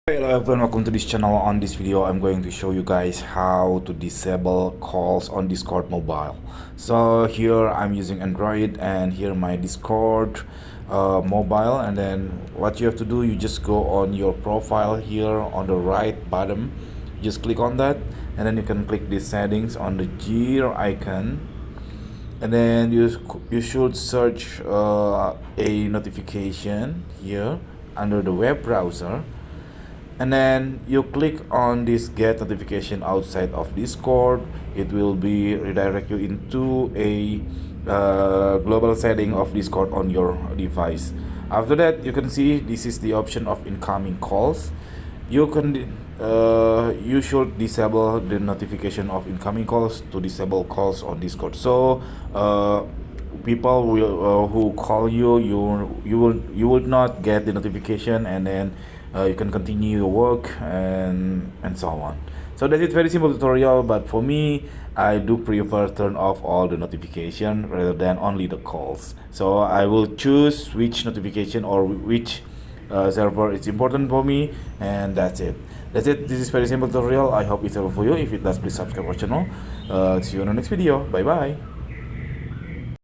Hello everyone, welcome to this channel. On this video I'm going to show you guys how to disable calls on Discord mobile. So here I'm using Android and here my Discord mobile, and then what you have to do, you just go on your profile here on the right bottom, just click on that, and then you can click the settings on the gear icon, and then you should search a notification here under the web browser, and then you click on this get notification outside of Discord. It will be redirect you into a global setting of Discord on your device. After that, you can see this is the option of incoming calls. You should disable the notification of incoming calls to disable calls on Discord. So people who call you will not get the notification, and then you can continue your work and so on. So that's it, very simple tutorial, but for me I do prefer turn off all the notification rather than only the calls. So I will choose which notification or which server is important for me, and that's it. This is very simple tutorial. I hope it's helpful for you. If it does, please subscribe our channel. See you on the next video. Bye bye.